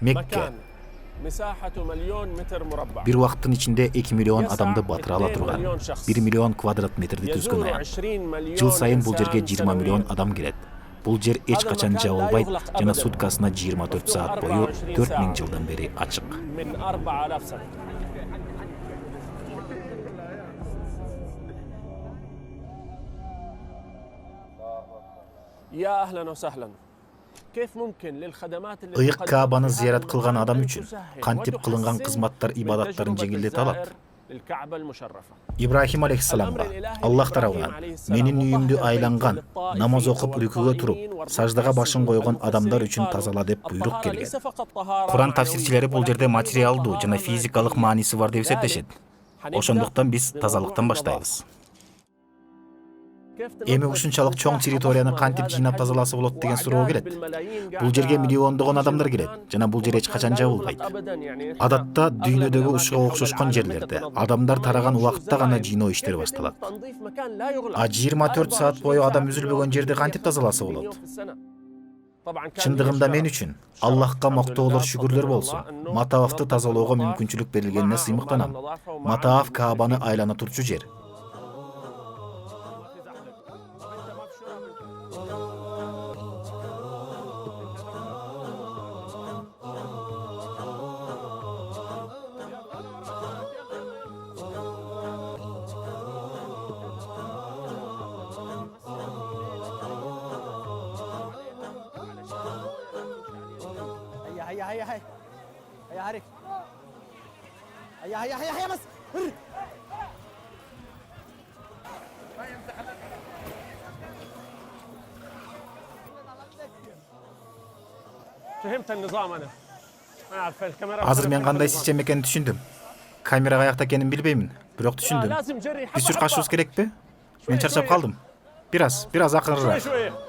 Мекке. Bir убакыттын ичинде 2 миллион адамды батыра ала турган 1 миллион квадрат метрди түзгөн аян. Жыл сайын бул жерге 20 миллион адам келет. Бул жер эч качан жабылбайт жана суткасына 24 саат бою 4000 жылдан бери ачык. Ыйык Каабаны зыярат кылган адам үчүн кантип кылынган кызматтар ибадаттарын жеңилдете алат? Ибрахим алейхиссаламга Аллах тарабынан менин үйүмдү айланган, намаз окуп рүкүгө туруп, саждага башын койгон адамдар үчүн тазала деп буйрук келген. Куран тафсирчилери бул жерде материалдуу жана физикалык мааниси бар деп эсептешет. Ошондуктан биз тазалыктан баштайбыз. Эми ушунчалык чоң территорияны кантип жыйнап тазаласа болот деген суроо келет. Бул жерге миллиондогон адамдар келет жана бул жер эч качан жабылбайт. Адатта дүйнөдөгү ушуга окшошкон жерлерде адамдар тараган убакытта гана жыйноо иштери башталат. А 24 саат бою адам үзүлбөгөн жерди кантип тазаласа болот? Чындыгында мен үчүн Аллахка мактоолор шүгүрлөр болсун. Матаавты тазалоого мүмкүнчүлүк берилгенине сыймыктанам. Матаав Каабаны айлана турчу жер. هيا هارك هيا بس فهمت النظام انا ما اعرف الكاميرا Азыр мен кандай систем экенин түшүндүм. Камера каякта экенин билбеймин, бирок түшүндүм. Биз чуркашыбыз керекпи? Мен чарчап калдым. Бир аз акырыраак.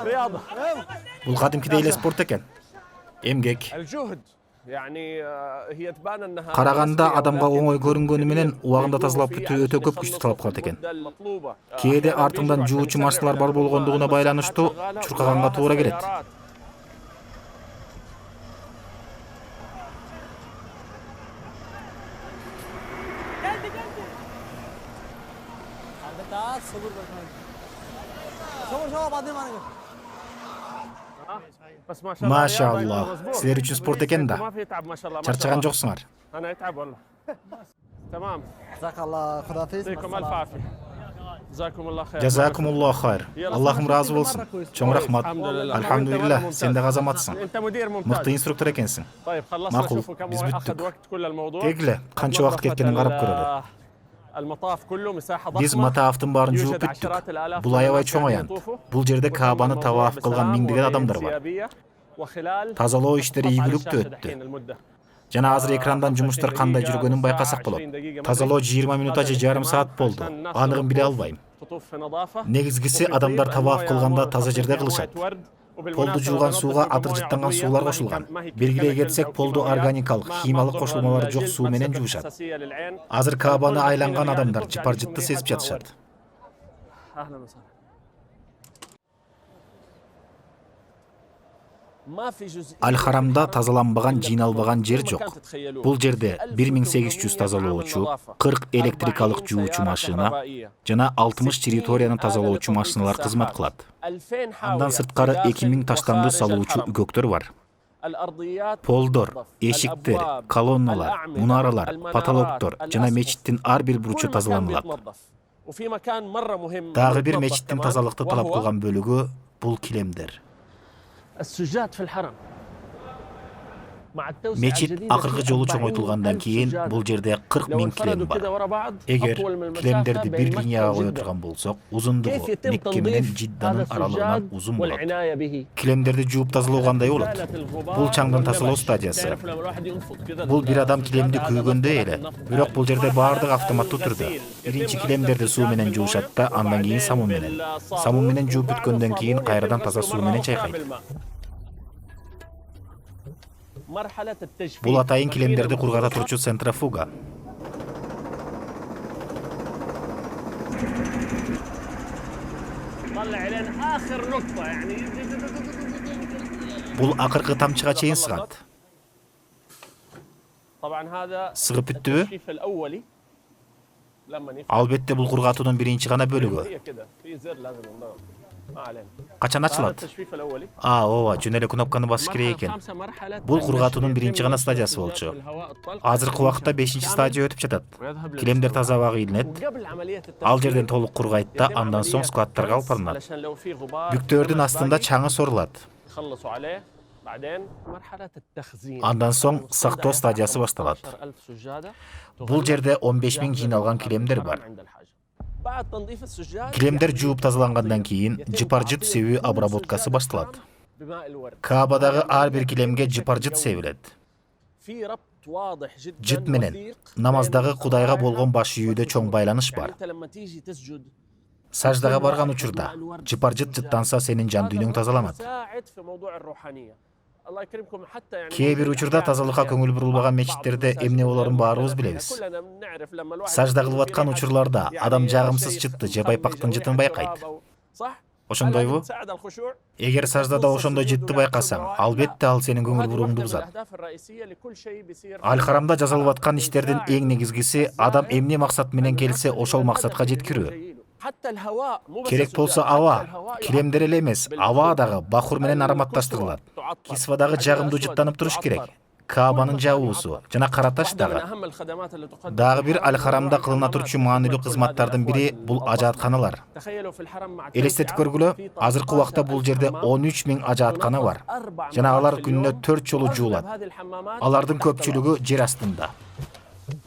رياضة Бул кадимкидей эле спорт экен. Эмгек. الجهد يعني هي تبان انها Караганда адамга оңой көрүнгөнү менен убагында тазалап бүтүү өтө көп күчтү талап кылат экен. Кээде артыңдан жуучу машиналар бар болгондугуна байланыштуу чуркаганга туура келет. بس ما شاء الله Машаллах, силер үчүн спорт экен да. ما في تعب ما شاء الله Чарчаган жоксуңар. انا اتعب والله تمام جزاك الله خدافيس يعطيكم الف عافيه جزاكم الله خير Жазакумуллах хайр. Аллахым разы болсун. Чоң рахмат. Алхамдулилlah, сен да газаматсың. انت مدير ممتاز Мыкты инструктор экенсиң. طيب خلصنا Макул, نشوفوا كم биз اخذ бүттүк. وقت كل الموضوع Кегиле, канча убакыт кеткенин карап көрөлү. المطاف كله مساحه Биз ضخمه матаафтын баарын жууп бүттүк. Бул аябай чоң аянт. Бул жерде Каабаны таваф кылган миңдеген адамдар бар. Тазалоо иштери ийгиликтүү өттү. Жана азыр экрандан жумуштар кандай жүргөнүн байкасак болот. Тазалоо 20 минутта же жарым саат болду. Аныгын биле албайм. Негизгиси адамдар таваф кылганда таза жерде кылышат. Полду жууган сууга атыр жыттанган суулар кошулган. Белгилей кетсек, полду органикалык, химиялык кошулмалар жок суу менен жуушат. Азыр Каабаны айланган адамдар жыпар-жытты сезип жатышат. Аль-Харамда тазаланбаган, жыйналбаган жер жок. Бул жерде 1800 тазалоочу, 40 электрикалык жуучу машина жана 60 территорияны тазалоочу машиналар кызмат кылат. Андан сырткары 2000 таштанды салуучу үгөктөр бар. Полдор, эшиктер, колонналар, мунаралар, потолоктор жана мечиттин ар бир бурчу тазаланылат. Дагы бир мечиттин тазалыкты талап кылган бөлүгү бул килемдер. السجاد في الحرم Мечит акыркы жолу чоңойтулгандан кийин бул жерде 40 000 килем бар. Эгер килемдерди бир линияга кое турган болсок, узундугу Мекке менен Жидданын аралыгынан узун болот. Килемдерди жууп тазалоо кандай болот? Бул чаңдан тазалоо стадиясы. Бул бир адам килемди күйгөндөй эле, бирок бул жерде баардык автоматтуу түрдө. Биринчи килемдерди суу менен жуушат да, андан кийин самун менен. Самун менен жууп бүткөндөн кийин кайрадан таза суу менен чайкайт. مرحلة التجفيف. Бул атайын килемдерди кургата турчу центрофуга. طلع لين آخر نقطة يعني. Бул акыркы тамчыга чейин сыгат. طبعا هذا Сыгып бүттүбү? التجفيف الأولي. لما نفتح Албетте бул кургатуунун биринчи гана бөлүгү. هي كده في زر لازم نضغط. ما علينا. Качан هذا ачылат? التجفيف الأولي. Ооба, жөн эле кнопканы басыш керек экен. خامسة مرحلة Бул кургатуунун биринчи гана стадиясы болчу. الهواء الطلق. Азыркы убакытта 5-чи стадия өтүп жатат. Килемдер таза абага ийилинет. وقبل عملية Ал التجفيف жерден толук кургайт да, андан соң складтарга алып барылат. علشان لو في غبار Бүктөрдүн астында чаңы сорулат. يخلصوا عليه. بعدين مرحلة التخزين. Андан соң сактоо стадиясы башталат. 10,000 سجادة. Бул жерде 15 000 жыйналган килемдер бар. عند الحاجة. بعد تنظيف السجاد Килемдер жууп тазалангандан кийин жыпаржыт себүү обработкасы башталат. بماء الورد. Каабадагы ар бир килемге жыпаржыт себилет. في ربط واضح جدا Жыт менен وثيق. намаздагы Кудайга болгон баш ийүүдө чоң байланыш бар. أنت لما تيجي تسجد Саждага барган учурда жыпаржыт жыттанса сенин жан дүйнөң тазаламат. ساعد في موضوع الروحانية. الله يكرمكم حتى يعني Кээ бир учурда тазалыкка көңүл бурулбаган мечиттерде эмне болорун баарыбыз билебиз. كلنا بنعرف لما الواحد Сажда кылып аткан учурларда адам жагымсыз жытты же байпактын жытын байкайт. صح؟ Ошондойбу? تساعد على الخشوع. Эгер саждада ошондой жытты байкасаң, албетте ал сенин көңүл бурууңду бузат. الأهداф الرئيسية لكل شيء بيصير. Аль-Харамда жазылып аткан иштердин эң негизгиси адам эмне максат менен келсе ошол максатка жеткирүү. حتى الهواء مو بس Керек болсо السجاد، аба, حتى الهواء килемдер эле эмес, аба дагы бахур менен ароматташтырылат. Кисвадагы жагымдуу жыттанып туруш керек. Каабанын жабуусу жана кара таш واحدة من дагы. أهم الخدمات اللي تقدم. Дагы бир Аль-Харамда кылына турчу маанилүү кызматтардын бири бул ажаатканалар. تخيلوا في الحرم مع Элестетип көргүлө, азыркы убакта бул жерде 13 000 ажааткана бар. Жана алар күнүнө 4 жолу жуулат. هذه الحمامات Алардын көпчүлүгү жер астында.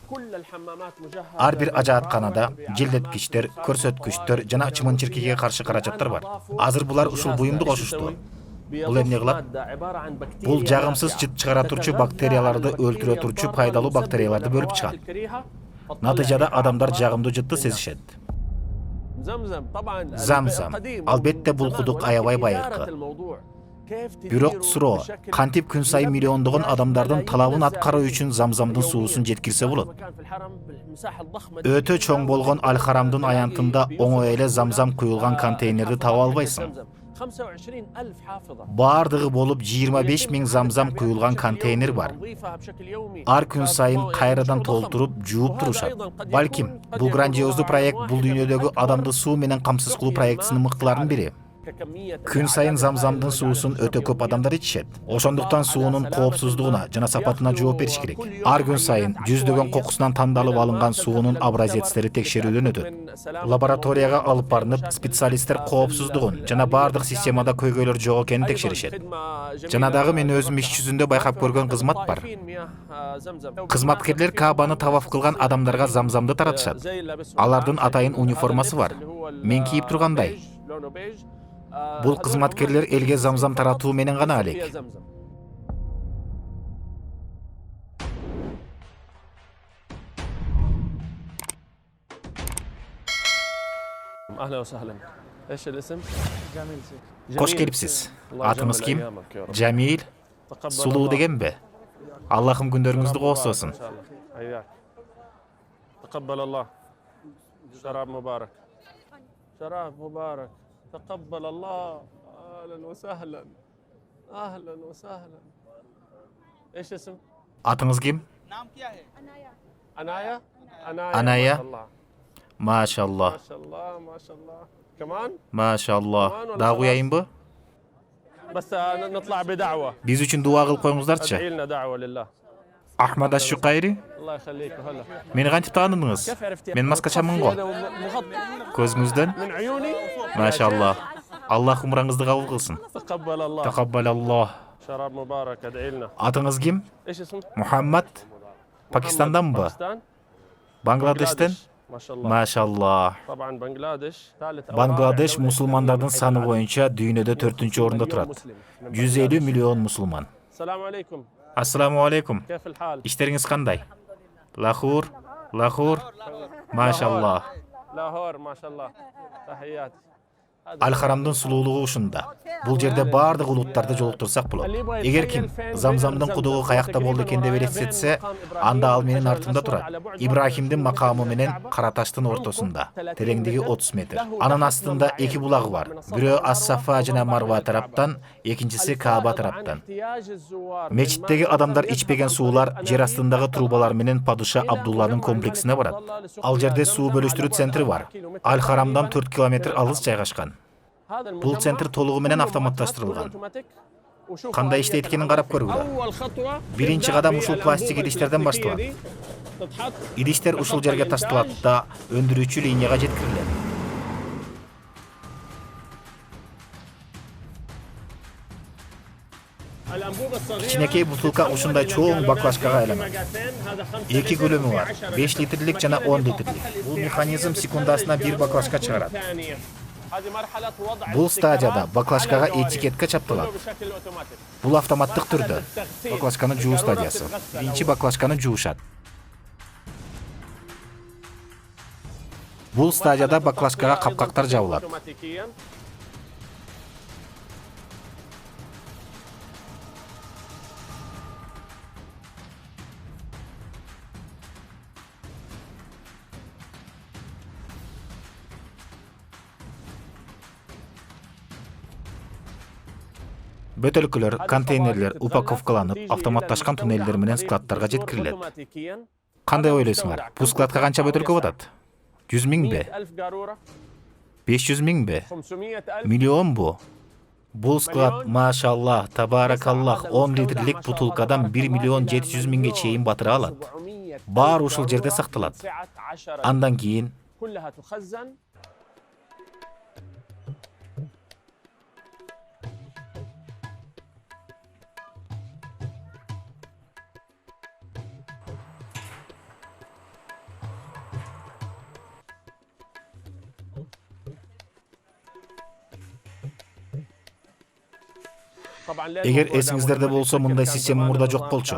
كل الحمامات مجهزة. Ар бир ажаатканада желдеткичтер, көрсөткүчтөр жана чымын-чиркейге каршы каражаттар бар. Азыр булар ушул буюмду кошушту. Бул эмне кылат? Бул жагымсыз жыт чыгара турчу бактерияларды өлтүрө турчу пайдалуу бактерияларды бөлүп чыгат. Натыйжада адамдар жагымдуу жытты сезишет. Замзам. Албетте бул кудук аябай байыркы. Бирок суроо, кантип күн сайын миллиондогон адамдардын талабын аткаруу үчүн замзамдын суусун жеткирсе болот? Өтө чоң болгон Аль-Харамдын аянтында оңой эле замзам куюлган контейнерди таба албайсың. 25,000 حافظة. Баардыгы болуп 25 000 замзам куюлган контейнер бар. تنظيفها بشكل يومي. Ар күн сайын кайрадан толтуруп, жууп турушат. Балким, бул грандиоздуу проект бул дүйнөдөгү адамды суу менен камсыз кылуу проектисинин мыктыларынын бири. ككمية Күн сайын замзамдын суусун өтө көп адамдар ичишет. Ошондуктан суунун коопсуздугуна жана сапатына жооп бериш керек. Ар күн сайын жүздөгөн кокусунан тандалып алынган суунун абразецтери текшерүүдөн өтөт. Лабораторияга алып барынып, специалисттер коопсуздугун жана баардык системада көйгөйлөр жок экенин текшеришет. Жана дагы мен өзүм иш жүзүндө байкап көргөн кызмат бар. Кызматкерлер Каабаны таваф кылган адамдарга замзамды таратышат. Алардын атайын униформасы бар. Мен кийип тургандай. Бул кызматкерлер элге замзам таратуу менен гана алек. أهلا وسهلا. إيش الاسم؟ جميل سيف. Кош келипсиз. Атыңыз ким? Жамил. Сулуу дегенби? Аллахым күндөрүңүздү коосун. حياك. تقبل الله. شراب مبارك. شراب مبارك. تقبل الله. أهلا وسهلا. أهلا وسهلا. إيش اسم؟ Атыңыз ким? أنايا؟ أنايا. ما شاء الله. Машаллах. ما شاء الله ما شاء الله. كمان؟ Машаллах. Дагы уяйынбы? بس نطلع بدعوة. Биз үчүн дуа кылып коюңуздарчы. ادعي لنا دعوة لله. Ахмад Аш-Шукайри. الله يخليك وهلا. Мени кантип тааныңыз? كيف عرفتي؟ Мен маскачамын го. مغطي Көзүңүздөн? من عيوني. Машаллах. Аллах умраңызды кабыл кылсын. تقبل الله. Такаббалаллах. شراب مبارك ادعي لنا. Атыңыз ким? ايش اسمه؟ Мухаммад. Пакистанданбы? باكستان؟ Бангладештен? ما شاء الله. Машаллах. طبعا بنغلاديش ثالث أو Бангладеш رابع دولة мусулмандардын إسلامية саны боюнча дүйнөдө 4-орунда турат. 150 миллион мусулман. السلام عليكم. Ассаламу алейкум. كيف الحال؟ Иштериңиз кандай? Лахур, Лахур. Машаллах. لاهور ما شاء الله. تحياتي. Аль-Харамдын сулуулугу ушунда. Бул жерде бардык улуттарды жолуктурсак болот. Эгер ким Замзамдын кудугу каякта болду экен деп элестетсе, анда ал менин артымда турат. Ибрахимдин макамы менен Кара таштын ортосунда, тереңдиги 30 метр. Анын астында эки булагы бар. Бирөө Ас-Сафа жана Марва тараптан, экинчиси Кааба тараптан. Мечиттеги адамдар ичпеген суулар жер астындагы трубалар менен Падыша Абдулланын комплексине барат. Ал жерде суу бөлүштүрүү центри бар. Аль-Харамдан 4 километр алыс жайгашкан. Бул центр толугу менен автоматташтырылган. Кандай иштейт экенин карап көргүлө. Биринчи кадам ушул пластик идиштерден башталат. Идиштер ушул жерге ташталат да өндүрүүчү линияга жеткирилет. Кичинекей бутылка ушундай чоң баклажкага айланат. Эки көлөмү бар, 5 литрлик жана 10 литрлик. Бул механизм секундасына 1 баклажка чыгарат. Бул стадияда баклажкага этикетка чапталат. Бул автоматтык түрдө. Баклажканы жуу стадиясы. Биринчи баклажканы жуушат. Бул стадияда баклажкага капкактар жабылат. Бөтөлкөлөр, контейнерлер упаковкаланып, автоматташкан туннелдер менен складтарга жеткирилет. Кандай ойлойсуңар? Бул складка канча бөтөлкө батат? 100 миңби? 500 миңби? Миллион бу? Бул склад, машаллах, табаракаллах, 10 литрлик бутылкадан 1 миллион 700 миңге чейин батыра алат. Баары ушул жерде сакталат. Андан кийин Эгер эсиңиздерде болсо, мындай система мурда жок болчу.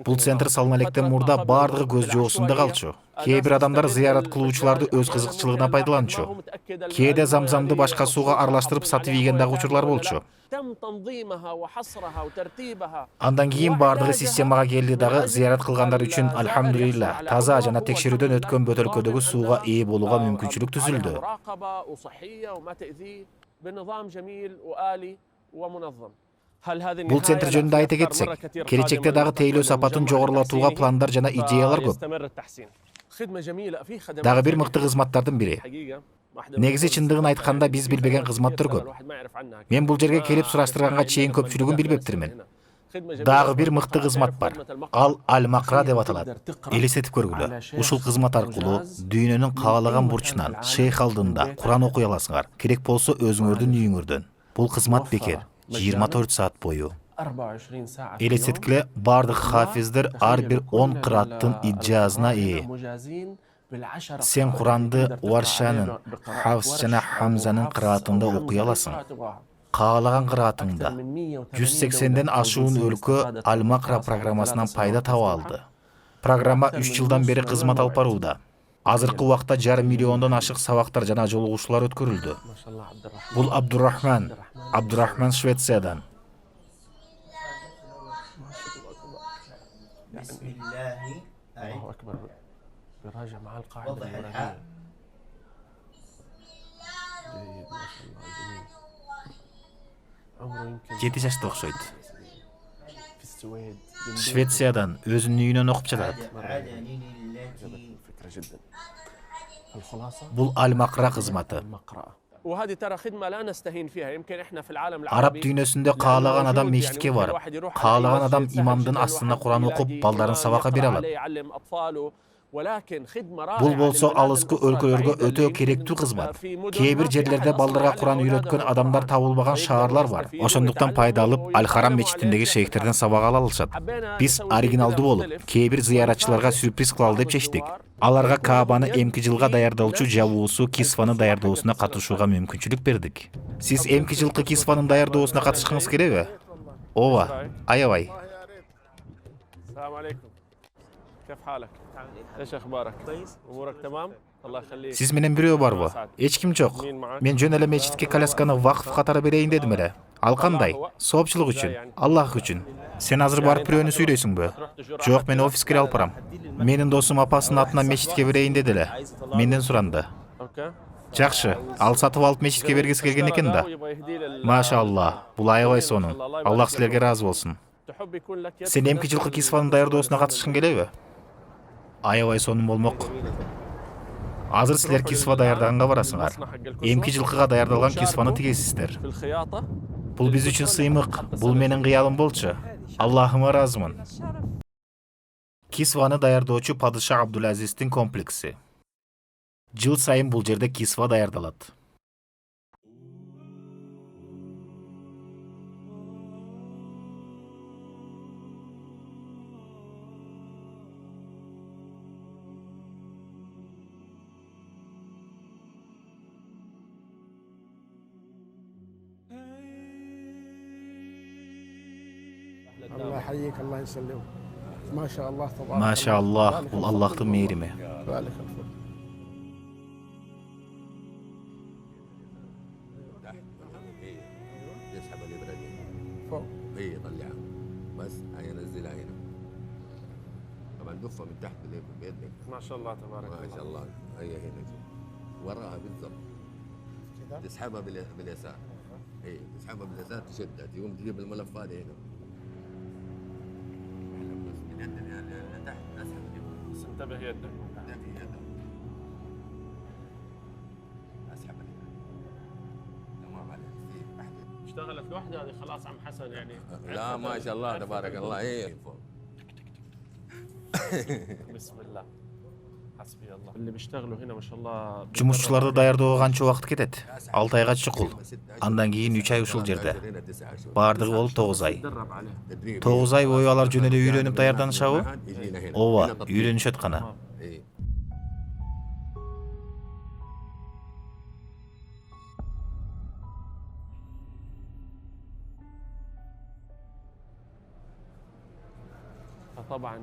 Бул центр салына электен мурда бардыгы көз жоосунда калчу. Кээ бир адамдар зыярат кылуучуларды өз кызыкчылыгына пайдаланчу. Кээде Замзамды башка сууга аралаштырып сатып ийген дагы учурлар болчу. Андан кийин бардыгы системага келди дагы зыярат кылгандар үчүн альхамдулилла таза жана текшерүүдөн өткөн бөтөлкөдөгү сууга ээ болууга мүмкүнчүлүк түзүлдү. Бул центр жөнүндө айта кетсек, келечекте дагы тейлөө сапатын жогорулатууга пландар жана идеялар көп. Дагы бир мыкты кызматтардын бири. Негизи чындыгын айтканда биз билбеген кызматтар көп. Мен бул жерге келип сураштырганга чейин көпчүлүгүн билбептирмин. Дагы бир мыкты кызмат бар. Ал Аль-Макра деп аталат. Элестетип көргүлө. Ушул кызмат аркылуу дүйнөнүн каалаган бурчунан, шейх алдында Куран окуй аласыңар. Керек болсо өзүңөрдүн үйүңөрдөн. Бул кызмат бекер. 24 саат бою. Элестеткиле, бардык хафиздер ар бир 10 кырааттын иджазына ээ. Сен Куранды Варшанын, Хавс жана Хамзанын кыраатында окуй аласың. Каалаган кыраатыңда 180ден ашуун өлкө Аль-Макра программасынан пайда таба алды. Программа 3 жылдан бери кызмат алып барууда. Азыркы убакта 1,5 миллиондон ашык сабактар жана жолугушуулар өткөрүлдү. Бул Абдурахман Швециядан. Жети жашта окшойт. Швециядан өзүнүн үйүнөн окуп жатат. Бул Аль-Макра кызматы. Араб дүйнөсүндө каалаган адам мечитке барып, каалаган адам имамдын астына Куран окуп, балдарын сабакка бере алат. Бул болсо алыскы өлкөлөргө өтө керектүү кызмат. Кээ бир жерлерде балдарга Куран үйрөткөн адамдар табылбаган шаарлар бар. Ошондуктан пайда алып, Аль-Харам мечитиндеги шейхтерден сабак ала алышат. Биз оригиналдуу болуп, кээ бир зыяратчыларга сюрприз кылалы деп чечтик. Аларга Каабаны эмки жылга даярдоочу жабуусу Кисваны даярдоосуна катышууга мүмкүнчүлүк бердик. Сиз эмки жылкы Кисванын даярдоосуна катышкыңыз келеби? Ооба, аябай. السلام عليكم. كيف حالك؟ ايش اخبارك؟ كويس؟ امورك تمام؟ Siz menen bирөө барбы? Эч ким жок. Мен жөн эле мечитке колясканы вакыф катары берейин дедим эле. Ал кандай? Соопчулук үчүн, Аллах үчүн. Сен азыр барып бирөөнү сүйлөйсүңбү? Жок, мен офиске алып барам. Менин досум апасынын атынан мечитке берейин деди эле. Менден суранды. Жакшы, ал сатып алып мечитке бергиси келген экен да. Машалла, бул аябай сонун. Аллах силерге ыраазы болсун. Сен эмки жылкы кисванын даярдоосуна катышкың келеби? Аябай сонун болмок. Азыр силер кисва даярдаганга барасыңар. Эмки жылкыга даярдалган кисваны тигесиздер. Бул биз үчүн сыймык. Бул менин кыялым болчу. Аллахыма ыраазымын. Кисваны даярдоочу падыша Абдулазиздин комплекси. Жыл сайын бул жерде кисва даярдалат. الله يحييك الله يسلمك ما شاء الله تبارك Машаллах, бул Аллахтын мээрими. بالك الفضل يسحب الابره دي فوق هي يطلعها بس هي نزلها هنا طبعا دفها من تحت بيدك ما شاء الله تبارك ما شاء الله هي هنا وراها بالضبط تسحبها باليسار اي تسحبها باليسار تشدها تقوم تجيب الملف هذا هنا بس من يد اللي تحت اسحب بس انتبه يدك اسحب تمام عليك في واحده اشتغلت لوحدها هذه خلاص عم حسن يعني لا ما شاء الله تبارك الله ايه بسم الله حسبي الله اللي بيشتغلوا هنا ما شاء الله Жумушчуларды даярдоого канча убакыт кетет? 6 айга чукул. Андан кийин 3 ай ушул жерде. Бардыгы болуп 9 ай. 9 ай бою алар жөн эле үйрөнүп даярданышабы? Ооба, үйрөнүшөт гана. طبعا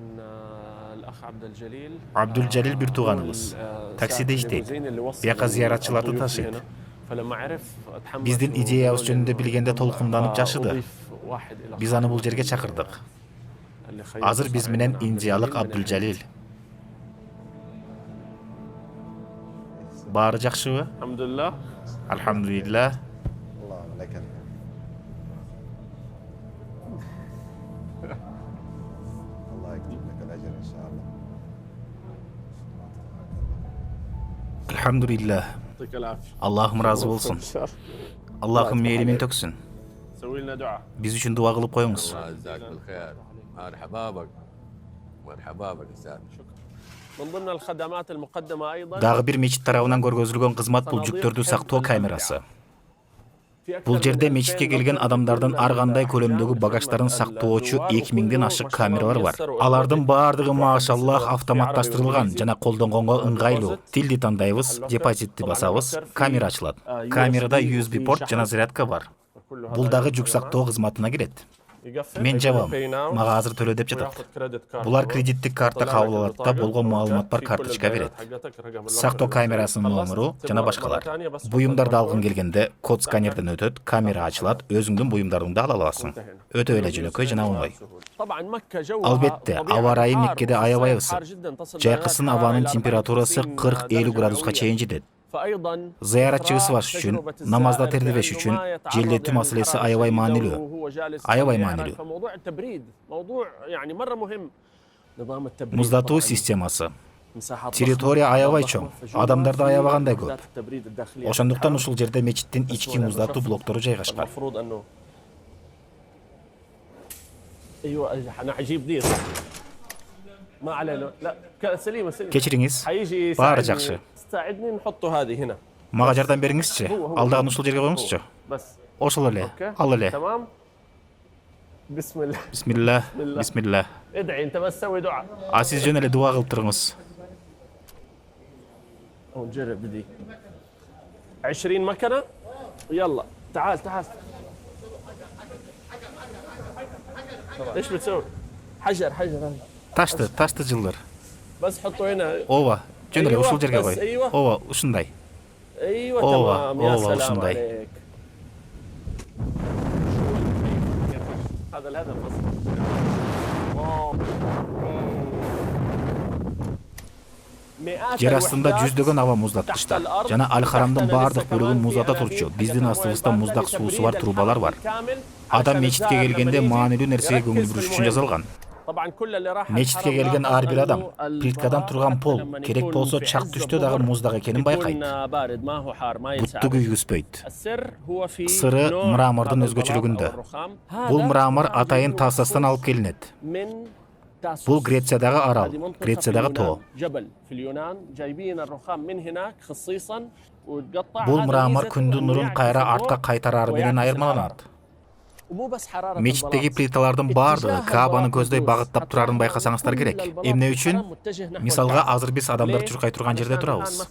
الاخ عبد الجليل Абдулжалил бир тууганыбыз. Таксиде иштейт. Бияка зыяратчыларды ташыйт. فلما عرف Биздин идеябыз жөнүндө билгенде толкунданып жашыды. Биз аны бул жерге чакырдык. Азыр биз менен индиялык Абдулжалил. Баары жакшыбы? الحمد لله Алхамдулилlah. الله لك الله يكتب لك الاجر ان شاء الله. Алхамдулилlah. يعطيك العافيه Аллахым ыраазы болсун. Аллахым мээримин төксүн. سوي لنا دعاء Биз үчүн дуа кылып коюңуз. الله يجزاك بالخير مرحبا بك مرحبا بك استاذ من ضمن الخدمات المقدمه ايضا Дагы бир мечит тарабынан көргөзүлгөн кызмат бул жүктөрдү сактоо камерасы. Бул жерде мечитке келген адамдардын ар кандай көлөмдөгү багаждарын сактоочу 2000ден ашык камералар бар. Алардын баардыгы машаллах автоматташтырылган жана колдонгонго ыңгайлуу. Тилди тандайбыз, депозитти басабыз, камера ачылат. Камерада USB порт жана зарядка бар. Бул дагы жүк сактоо кызматына кирет. Мен жабам. Мага азыр төлө деп жатат. Булар кредиттик карта кабыл алат да болгон маалымат бар карточка берет. Сактоо камерасынын номеру жана башкалар. Буюмдарды алгың келгенде код сканерден өтөт, камера ачылат, өзүңдүн буюмдарыңды ала аласың. Өтө эле жөнөкөй жана оңой. Албетте, аба ырайы Меккеде аябай ысык. Жайкысын абанын температурасы 40-50 градуска чейин жетет. Зыяратчы ысыбаш үчүн, намазда тердебеш үчүн желдетүү маселеси аябай маанилүү. Аябай маанилүү. Муздатуу системасы. Территория аябай чоң, адамдарды аябагандай көп. Ошондуктан ушул жерде мечиттин ички муздатуу блоктору жайгашкан. Кечириңиз, баары жакшы. Мага жардам бериңизчи. Алдагын ушул жерге коюңузчу. Ошол эле, ал эле. Бисмилlah. Бисмилlah. А сиз жөн эле дуа кылып туруңуз. ونجرب دي 20 مكنه يلا تعال ايش بتسوي حجر هذا Ташты жылдыр. بس حطه هنا Ооба, жөн эле ушул жерге кой. Ооба, ушундай. ايوه أوه، تمام يا أوه، سلام وصل عليك. هذا الهدف اصلا. Жер астында жүздөгөн аба муздаткычтар жана Аль-Харамдын баардык бөлүгүн муздата турчу биздин астыбызда муздак суусу бар трубалар бар. Адам мечитке келгенде маанилүү нерсеге көңүл буруш үчүн жасалган. Мечитке келген ар бир адам плиткадан турган пол, керек болсо чак түштө дагы муздак экенин байкайт. Бутту күйгүзбөйт. Сыры мрамордун өзгөчөлүгүндө. Бул мрамор атайын Тассастан алып келинет. Бул Грециядагы арал, Грециядагы тоо. Бул мрамор күндүн нурун кайра артка кайтарары менен айырмаланат. Мечиттеги плиталардын баардыгы Каабаны көздөй багыттап турарын байкасаңыздар керек. Эмне үчүн? Мисалга, азыр биз адамдар чуркай турган жерде турабыз.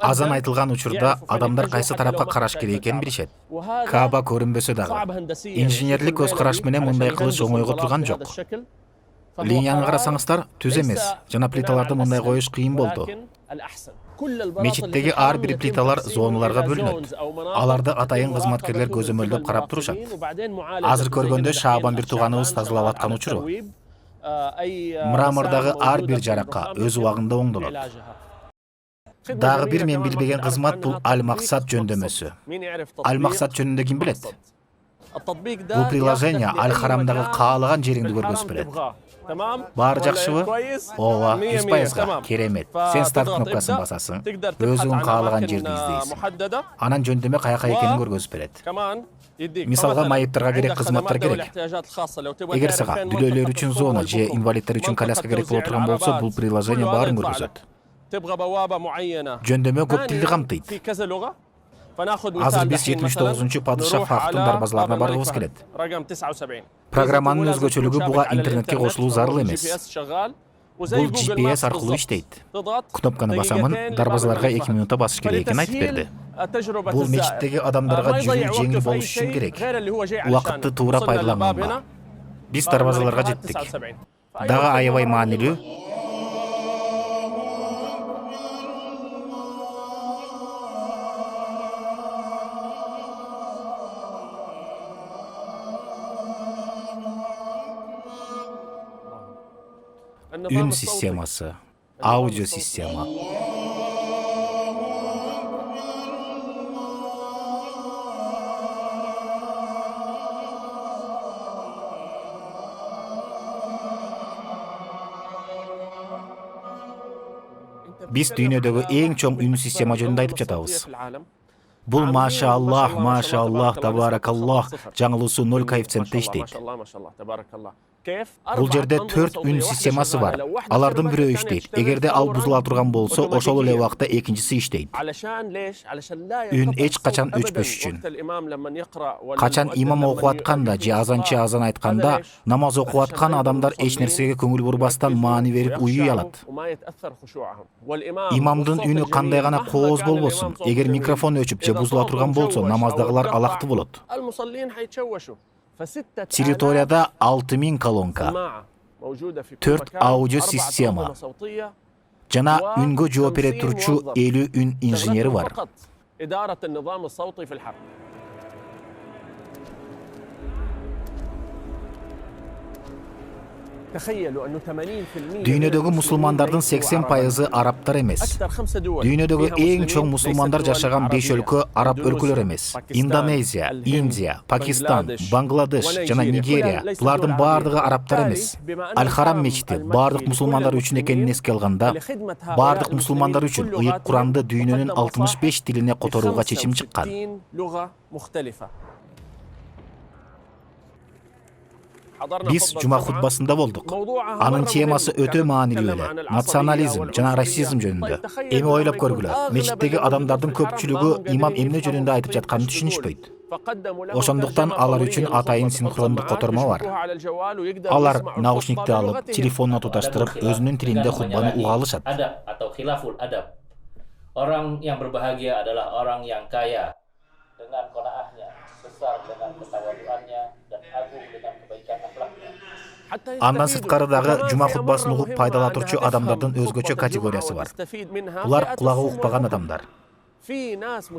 Азан айтылган учурда адамдар кайсы тарапка караш керек экенин билишет. Кааба көрүнбөсө дагы. Инженерлик көз караш менен мындай кылыш оңойго турган жок. Линияны карасаңыздар, түз эмес, жана плиталарды мындай коюш кыйын болду. Мечиттеги ар бир плиталар зоналарга бөлүнөт. Аларды атайын кызматкерлер көзөмөлдөп карап турушат. Азыр көргөндө Шаабан бир тууганыбыз тазалап аткан учуру. Мрамордагы ар бир жаракка өз убагында оңдолот. Дагы бир мен билбеген кызмат бул Аль-Максат жөндөмөсү. Аль-Максат жөнүндө ким билет? Бул приложение Аль-Харамдагы каалаган жериңди көргөзүп берет. Баары жакшыбы? Ооба, 100%. Керемет. Сен старт кнопкасын басасың, өзүң каалаган жерди издейсиң. Анан жөндөмө каяка экенин көргөзүп берет. Мисалга, майыптарга керек кызматтар керек. Эгер сага дүлөөлөр үчүн зона же инвалидтер үчүн коляска керек боло турган болсо, бул приложение баарын көргөзөт. Жөндөмө көп тилди камтыйт. Азыр биз 79-чу падыша Фахтын дарбазаларына баргыбыз келет. Программанын өзгөчөлүгү буга интернетке кошулуу зарыл эмес. Бул GPS аркылуу иштейт. Кнопканы басамын, дарбазаларга 2 минутта басыш керек экенин айтып берди. Бул мечиттеги адамдарга жүрүү жеңил болуш үчүн керек. Убакытты туура пайдаланганга. Биз дарбазаларга жеттик. Дагы аябай маанилүү. Үн системасы, аудио система. Биз дүйнөдөгү эң чоң үн система жөнүндө айтып жатабыз. Бул машааллах, машааллах, табаракаллах жаңылуусу 0 коэффициентте иштейт. Бул жерде 4 үн системасы бар. Алардын бирөө иштейт. Эгерде ал бузула турган болсо, ошол эле убакта экинчиси иштейт. Үн эч качан өчпөш үчүн. Качан имам окуп атканда же азанчы азан айтканда, намаз окуп аткан адамдар эч нерсеге көңүл бурбастан маани берип уюй алат. Имамдын үнү кандай гана кооз болбосун, эгер микрофон өчүп же бузула турган болсо, намаздагылар алакты болот. Территорияда 6000 колонка, 4 аудио система жана үнгө жооп бере турчу 50 үн инженери бар. Дүйнөдөгү мусулмандардын 80% арабтар эмес. Дүйнөдөгү эң чоң мусулмандар жашаган 5 өлкө араб өлкөлөр эмес. Индонезия, Индия, Пакистан, Бангладеш жана Нигерия. Булардын баардыгы арабтар эмес. Аль-Харам мечити баардык мусулмандар үчүн экенин эске алганда, баардык мусулмандар үчүн ыйык Куранды дүйнөнүн 65 тилине которууга чечим чыккан. Биз жума хутбасында болдук. Анын темасы өтө маанилүү эле. Национализм жана расизм жөнүндө. Эми ойлоп көргүлө. Мечиттеги адамдардын көпчүлүгү имам эмне жөнүндө айтып жатканын түшүнүшпөйт. Ошондуктан алар үчүн атайын синхрондук котормо бар. Алар наушникти алып, телефонуна туташтырып, өзүнүн тилинде хутбаны уга алышат. Orang yang berbahagia adalah orang yang kaya dengan qanaahnya, besar dengan ketawaduannya dan agung dengan kebaikan akhlaknya. Андан сырткары дагы жума хутбасын угуп пайдала турчу адамдардын өзгөчө категориясы бар. Булар кулагы укпаган адамдар.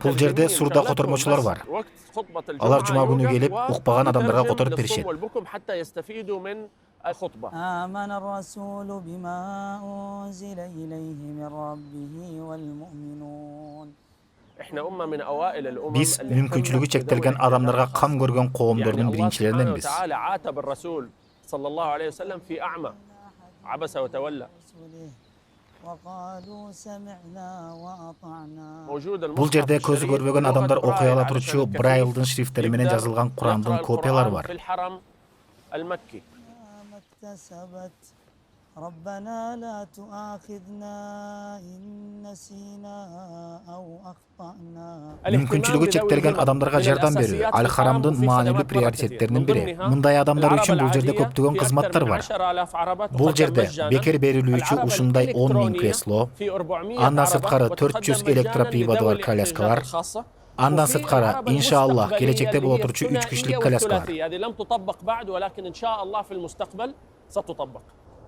Бул жерде сурда котормочулар бар. Алар жума күнү келип укпаган адамдарга которуп беришет. آمن الرسول بما أنزل إليه من ربه والمؤمنون. Биз мүмкүнчүлүгү чектелген адамдарга кам көргөн коомдордун биринчилериненбиз. Бул жерде көзү көрбөгөн адамдар окуй ала турчу Брайлдын шрифттери менен жазылган Курандын копиялары бар. ربنا لا تؤاخذنا إن نسينا أو أخطأنا. Мүмкүнчүлүгү чектелген адамдарга жардам берүү Аль Харамдын маанилүү приоритеттеринин бири. Мындай адамдар үчүн бул жерде көптөгөн кызматтар бар. Бул жерде бекер берилүүчү ушундай 10.000 кресло, андан сырткары 400 электроприводу бар коляскалар, андан сырткары иншаллах келечекте боло турчу 3 кишилик коляскалар.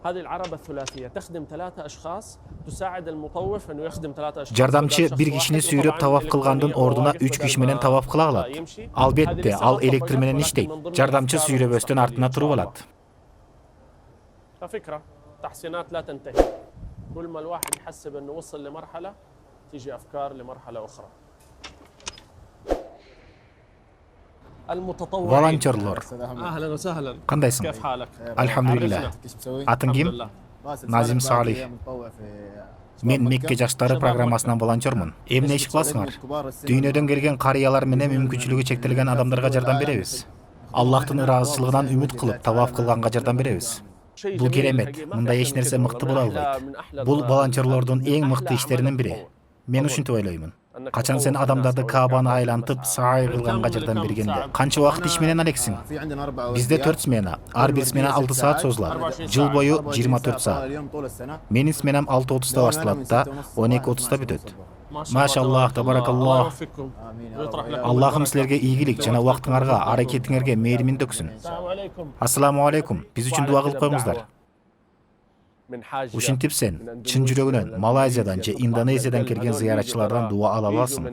هذه العربة الثلاثية تخدم 3 أشخاص تساعد المطوف أنه يخدم 3 أشخاص. Жардамчы бир кишини сүйрөп таваф кылгандын ордуна 3 киши менен таваф кыла алат. Албетте, ал электр менен иштейт. Жардамчы сүйрөбөстөн артына туруп алат. فكرة تحسينات لا تنتهي. كل ما الواحد يحسب أنه وصل لمرحلة تيجي أفكار لمرحلة أخرى. Волонтерлор. أهلا وسهلا. Кандайсың? كيف حالك؟ Альхамдулилlah. Атың ким? Назим Салих. Мен Мекке жаштары программасынан волонтёрмун. Эмне иш кыласыңар? Дүйнөдөн келген карыялар менен мүмкүнчүлүгү чектелген адамдарга жардам беребиз. Аллахтын ыраазычылыгынан үмүт кылып, таваф кылганга жардам беребиз. Бул керемет. Мындай эч нерсе мыкты боло албайт. Бул волонтёрлордун эң мыкты иштеринин бири. Мен ушинтип ойлоймун. Качан сен адамдарды Каабаны айлантып, саай кылганга жардам бергенде, канча убакыт иш менен алексиң? Бизде 4 смена, ар бир смена 6 саат созулат. Жыл бою 24 саат. Менин сменам 6:30-да башталат да 12:30-да бүтөт. Машаллах, табаракаллах. Аллахым силерге ийгилик жана убактыңарга, аракетиңерге мээримин төксүн. Ассаламу алейкум. Биз үчүн дуа кылып коюңуздар. Ушинтип сен чын жүрөгүнөн Малайзиядан же Индонезиядан келген зыяратчылардан дуа ала аласың.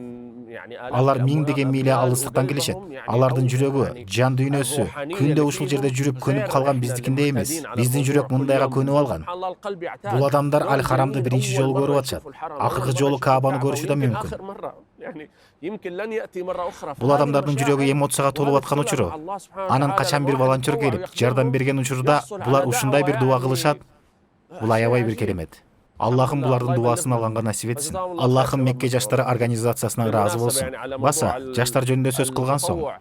Алар миңдеген миля алыстыктан келишет. Алардын жүрөгү, жан дүйнөсү күндө ушул жерде жүрүп көнүп калган биздикиндей эмес. Биздин жүрөк мындайга көнүп алган. Бул адамдар Аль Харамды биринчи жолу көрүп атышат. Акыркы жолу Каабаны көрүшү да мүмкүн. Бул адамдардын жүрөгү эмоцияга толуп аткан учуру. Анан качан бир волонтер келип жардам берген учурда булар ушундай бир дуа кылышат. Бул аябай бир керемет. Аллахым булардын дуасын алганга насип этсин. Аллахым Мекке жаштары организациясынан ыраазы болсун. Баса, жаштар жөнүндө сөз кылган соң.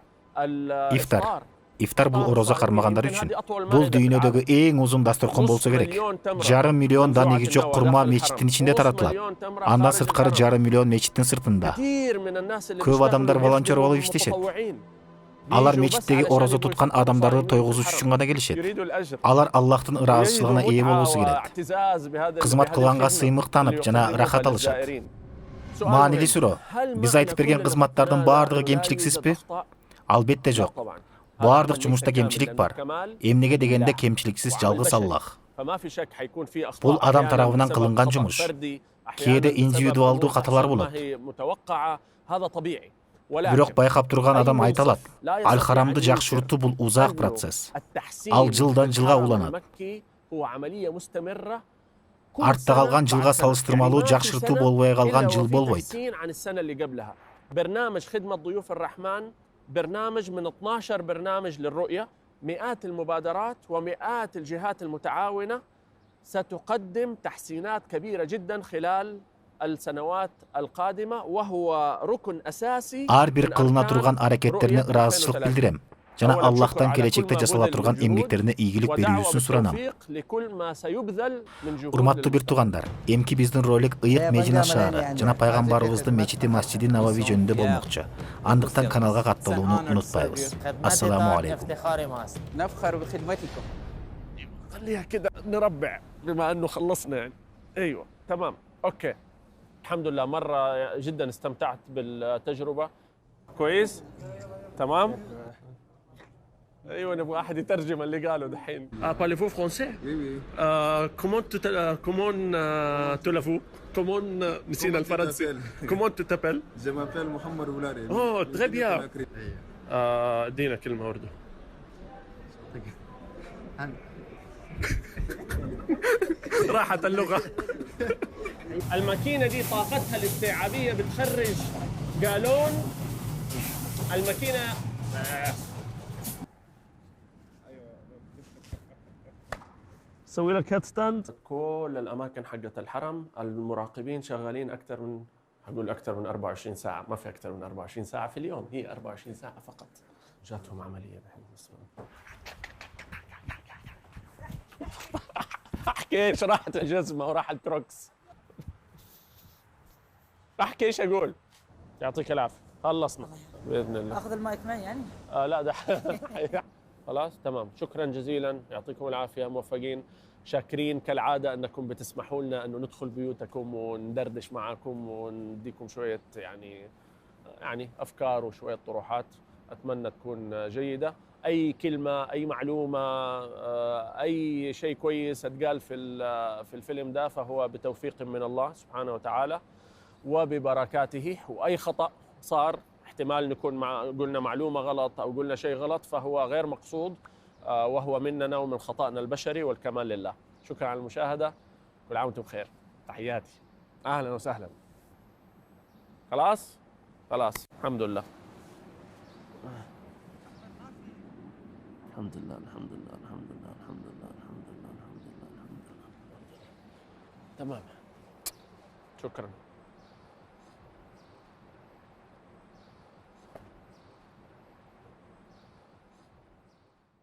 Ифтар. Ифтар бул орозо кармагандар үчүн. Бул дүйнөдөгү эң узун дасторкон болсо керек. 1,5 миллион данеги жок курма мечиттин ичинде таратылат. Андан сырткары 1,5 миллион мечиттин сыртында. Көп адамдар волонтер болуп иштешет. Алар мечиттеги орозо туткан адамдарды тойгузуш үчүн гана келишет. Алар Аллахтын ыраазычылыгына ээ болбосу келет. Кызмат кылганга сыймык танып жана рахат алышат. Маанилүү суроо. Биз айтып берген кызматтардын баардыгы кемчиликсизби? Албетте жок. Баардык жумушта кемчилик бар. Эмнеге дегенде кемчиликсиз жалгыз Аллах. Бул адам тарабынан кылынган жумуш. Кээде индивидуалдуу каталар болот. Бирок байкап турган адам айта алат. Аль Харамды жакшыртуу бул узак процесс. Ал жылдан жылга уланат. Артта калган жылга салыштырмалуу жакшыртуу болбой калган жыл болбойт. برنامج خدمة ضيوف الرحمن برنامج من 12 برنامج للرؤية مئات المبادرات ومئات الجهات المتعاونة ستقدم تحسينات كبيرة جدا خلال السنوات القادمة وهو ركن أساسي Ар бир кылына турган аракеттерине ыраазычылык билдирем. Жана Аллахтан келечекте жасала турган эмгектерине ийгилик берүүсүн суранам. Урматтуу бир туугандар, эмки биздин ролик Ыйык Медина шаары жана пайгамбарыбыздын мечити Масжиди Навави жөнүндө болмокчу. Андыктан каналга катталууну унутпайбыз. Ассаламу алейкум. نفخر بخدمتكم. خليها كده نربع بما انه خلصنا يعني. ايوه تمام اوكي. الحمد لله مرة جدا استمتعت بالتجربة. كويس؟ تمام؟ ايوه نبغى احد يترجم اللي قاله دحين. parlez-vous français? Oui, oui. comment tu l'avoues? comment نسينا الفرنسي. comment tu t'appelles? Je m'appelle Mohamed Oulari. Oh, très bien. ادينا كلمة أردو. راحت اللغة. الماكينة دي طاقتها الاستيعابية بتخرج جالون. الماكينة سوي لك هيد ستاند. كل الأماكن حقت الحرم المراقبين شغالين أكثر من 24 ساعة، ما في أكثر من 24 ساعة في اليوم، هي 24 ساعة فقط. جاتهم عملية دحين. احكي ايش راحت الجزمة وراح الكروكس. احكي ايش اقول. يعطيك العافية. خلصنا بإذن الله. اخذ المايك معي يعني؟ لا ده خلاص تمام. شكرا جزيلا، يعطيكم العافية، موفقين. شاكرين كالعادة أنكم بتسمحوا لنا أنه ندخل بيوتكم وندردش معكم ونديكم شوية يعني أفكار وشوية طروحات. أتمنى تكون جيدة. أي كلمة، أي معلومة، أي شيء كويس اتقال في الفيلم ده فهو بتوفيق من الله سبحانه وتعالى وببركاته. وأي خطأ صار، احتمال نكون قلنا معلومة غلط أو قلنا شيء غلط، فهو غير مقصود وهو مننا ومن خطأنا البشري، والكمال لله. شكرا على المشاهدة، كل عام وانتم بخير. تحياتي، أهلا وسهلا. خلاص الحمد لله. الحمد لله الحمد لله الحمد لله الحمد لله الحمد لله الحمد لله الحمد لله. تمام، شكرا.